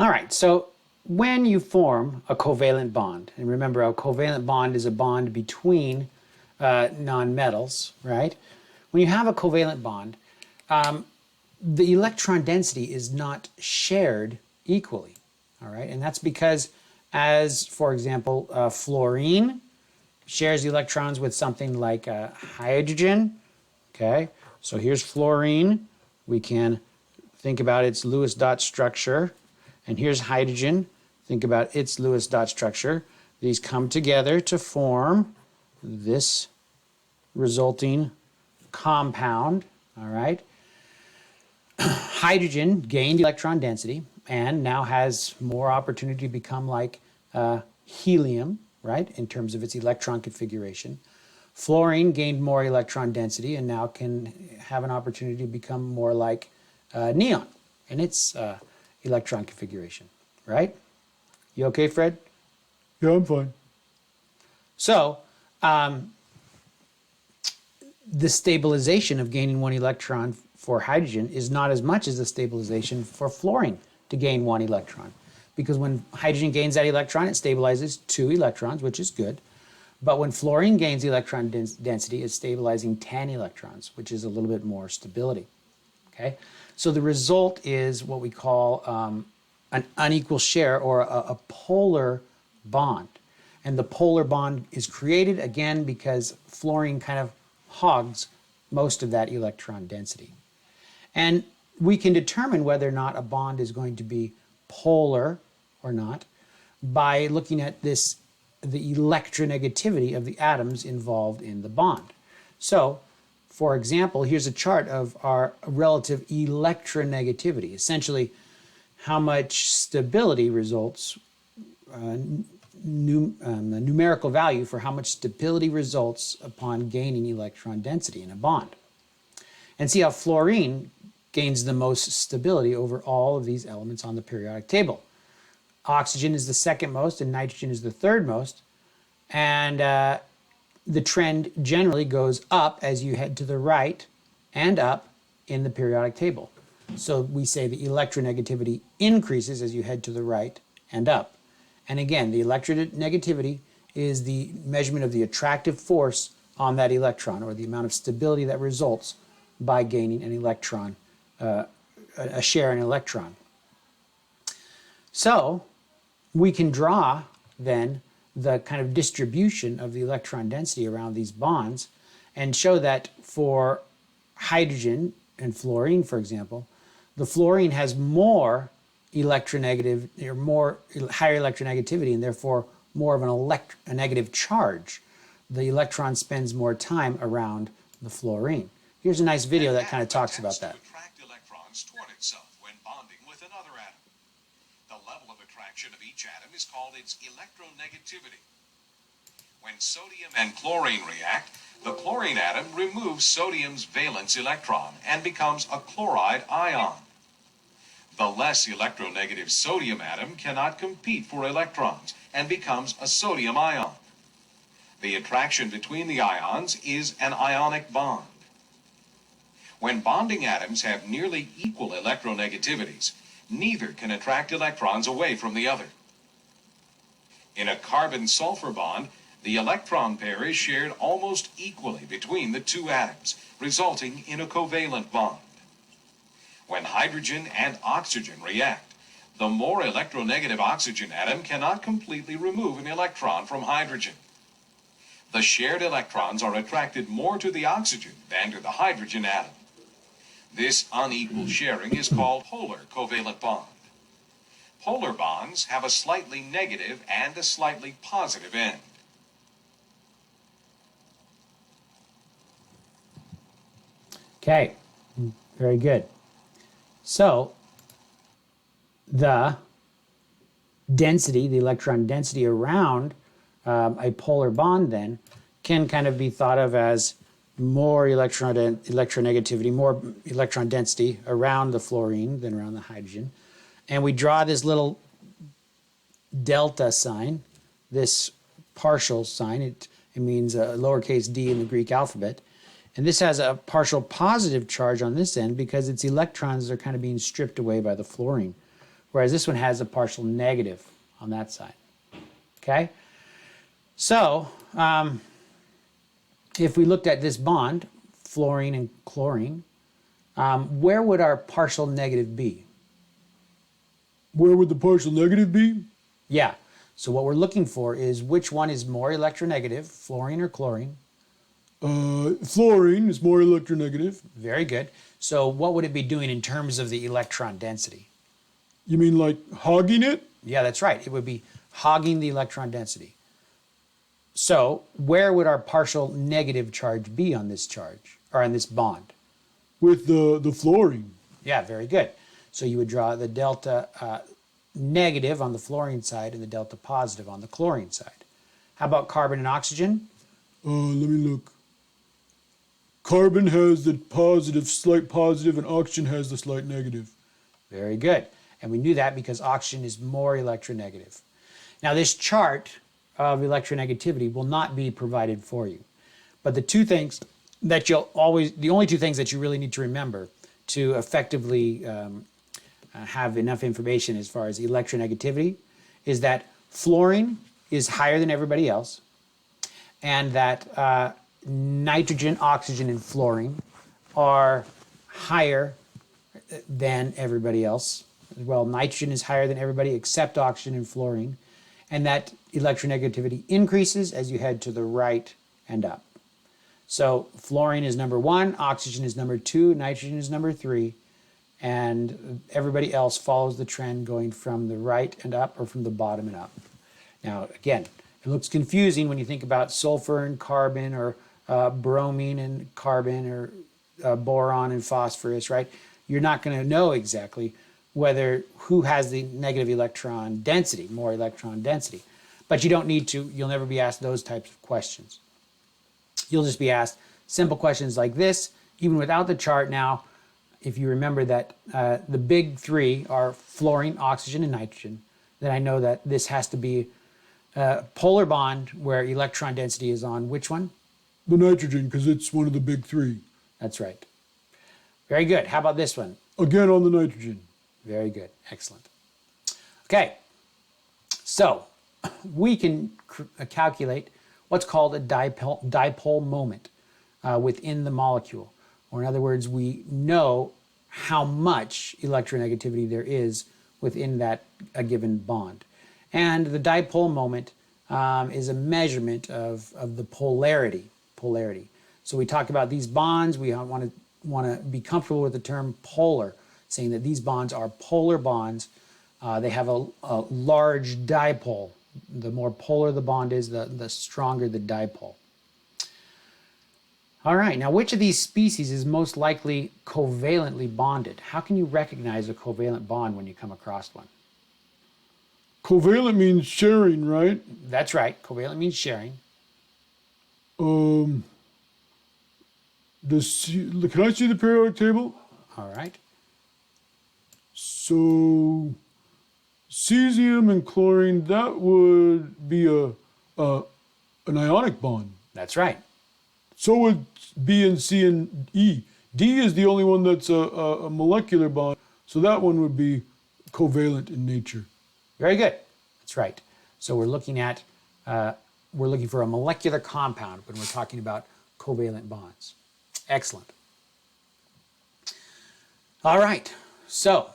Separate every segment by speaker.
Speaker 1: All right, so when you form a covalent bond, and remember a covalent bond is a bond between nonmetals, right? When you have a covalent bond, the electron density is not shared equally, all right? And that's because as, for example, fluorine shares electrons with something like hydrogen, okay? So here's fluorine. We can think about its Lewis dot structure. And here's hydrogen. Think about its Lewis dot structure. These come together to form this resulting compound, all right? Hydrogen gained electron density and now has more opportunity to become like helium, right, in terms of its electron configuration. Fluorine gained more electron density and now can have an opportunity to become more like neon in its electron configuration, right? You okay, Fred?
Speaker 2: Yeah, I'm fine.
Speaker 1: So, the stabilization of gaining one electron for hydrogen is not as much as the stabilization for fluorine to gain one electron. Because when hydrogen gains that electron, it stabilizes 2 electrons, which is good. But when fluorine gains electron density, it's stabilizing 10 electrons, which is a little bit more stability. Okay? So the result is what we call an unequal share or a polar bond. And the polar bond is created, again, because fluorine kind of hogs most of that electron density. And we can determine whether or not a bond is going to be polar or not by looking at the electronegativity of the atoms involved in the bond. So, for example, here's a chart of our relative electronegativity, essentially how much stability results, the numerical value for how much stability results upon gaining electron density in a bond. And see how fluorine gains the most stability over all of these elements on the periodic table. Oxygen is the second most and nitrogen is the third most. And the trend generally goes up as you head to the right and up in the periodic table. So we say the electronegativity increases as you head to the right and up. And again, the electronegativity is the measurement of the attractive force on that electron, or the amount of stability that results by gaining an electron, a share in an electron. So we can draw then the kind of distribution of the electron density around these bonds and show that for hydrogen and fluorine, for example, the fluorine has more electronegative, or more higher electronegativity, and therefore more of a negative charge. The electron spends more time around the fluorine. Here's a nice video that kind of talks about that.
Speaker 3: Attract electrons toward itself when bonding with another atom. The level of attraction of each atom is called its electronegativity. When sodium and chlorine react, the chlorine atom removes sodium's valence electron and becomes a chloride ion. The less electronegative sodium atom cannot compete for electrons and becomes a sodium ion. The attraction between the ions is an ionic bond. When bonding atoms have nearly equal electronegativities, neither can attract electrons away from the other. In a carbon-sulfur bond, the electron pair is shared almost equally between the two atoms, resulting in a covalent bond. When hydrogen and oxygen react, the more electronegative oxygen atom cannot completely remove an electron from hydrogen. The shared electrons are attracted more to the oxygen than to the hydrogen atom. This unequal sharing is called polar covalent bond. Polar bonds have a slightly negative and a slightly positive end.
Speaker 1: Okay, very good. So the density, the electron density around a polar bond then can kind of be thought of as more electronegativity, more electron density around the fluorine than around the hydrogen. And we draw this little delta sign, this partial sign. It means a lowercase d in the Greek alphabet. And this has a partial positive charge on this end because its electrons are kind of being stripped away by the fluorine. whereas this one has a partial negative on that side. Okay? So, if we looked at this bond, fluorine and chlorine, where would our partial negative be?
Speaker 2: Where would the partial negative be?
Speaker 1: Yeah. So what we're looking for is which one is more electronegative, fluorine or chlorine?
Speaker 2: Fluorine is more electronegative.
Speaker 1: Very good. So what would it be doing in terms of the electron density?
Speaker 2: You mean like hogging it?
Speaker 1: Yeah, that's right. It would be hogging the electron density. So where would our partial negative charge be on this charge, or on this bond?
Speaker 2: With the fluorine.
Speaker 1: Yeah, very good. So you would draw the delta negative on the fluorine side and the delta positive on the chlorine side. How about carbon and oxygen?
Speaker 2: Let me look. Carbon has the positive, slight positive, and oxygen has the slight negative.
Speaker 1: Very good. And we knew that because oxygen is more electronegative. Now this chart of electronegativity will not be provided for you. But the two things that the only two things that you really need to remember to effectively have enough information as far as electronegativity is that fluorine is higher than everybody else, and that nitrogen, oxygen, and fluorine are higher than everybody else. Well, nitrogen is higher than everybody except oxygen and fluorine, and that electronegativity increases as you head to the right and up. So fluorine is number 1, oxygen is number 2, nitrogen is number 3, and everybody else follows the trend going from the right and up or from the bottom and up. Now, again, it looks confusing when you think about sulfur and carbon, or bromine and carbon, or boron and phosphorus, right? You're not going to know exactly who has the negative electron density, more electron density. But you don't need to. You'll never be asked those types of questions. You'll just be asked simple questions like this, even without the chart. Now, if you remember that the big three are fluorine, oxygen, and nitrogen, then I know that this has to be a polar bond where electron density is on which one?
Speaker 2: The nitrogen, because it's one of the big three.
Speaker 1: That's right. Very good. How about this one?
Speaker 2: Again on the nitrogen.
Speaker 1: Very good. Excellent. Okay. So we can calculate what's called a dipole moment within the molecule. Or in other words, we know how much electronegativity there is within a given bond. And the dipole moment is a measurement of the polarity. So we talk about these bonds. We want to be comfortable with the term polar, saying that these bonds are polar bonds. They have a large dipole. The more polar the bond is, the stronger the dipole. All right, now which of these species is most likely covalently bonded? How can you recognize a covalent bond when you come across one?
Speaker 2: Covalent means sharing, right?
Speaker 1: That's right, covalent means sharing.
Speaker 2: Can I see the periodic table?
Speaker 1: All right.
Speaker 2: So, cesium and chlorine, that would be an ionic bond.
Speaker 1: That's right.
Speaker 2: So would B and C and E. D is the only one that's a molecular bond, so that one would be covalent in nature.
Speaker 1: Very good. That's right. So we're looking for a molecular compound when we're talking about covalent bonds. Excellent. All right. So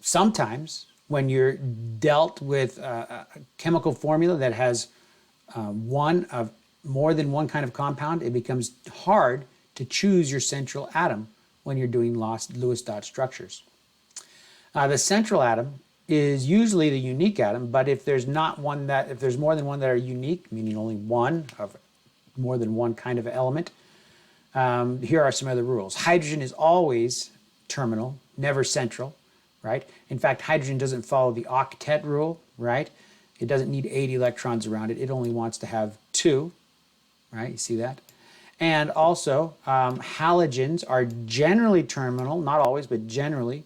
Speaker 1: sometimes when you're dealt with a chemical formula that has more than one kind of compound, it becomes hard to choose your central atom when you're doing Lewis dot structures. The central atom is usually the unique atom, but if there's more than one that are unique, meaning only one of more than one kind of element, here are some other rules. Hydrogen is always terminal, never central, right? In fact, hydrogen doesn't follow the octet rule, right? It doesn't need 8 electrons around it. It only wants to have 2, right? You see that? And also, halogens are generally terminal, not always, but generally,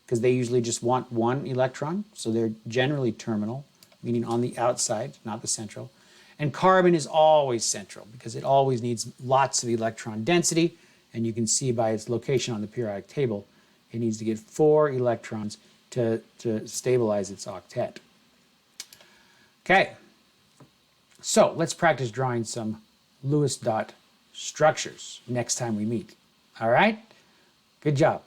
Speaker 1: because they usually just want 1 electron, so they're generally terminal, meaning on the outside, not the central. And carbon is always central, because it always needs lots of electron density, and you can see by its location on the periodic table, it needs to get 4 electrons to stabilize its octet. Okay, so let's practice drawing some Lewis dot structures next time we meet. All right? Good job.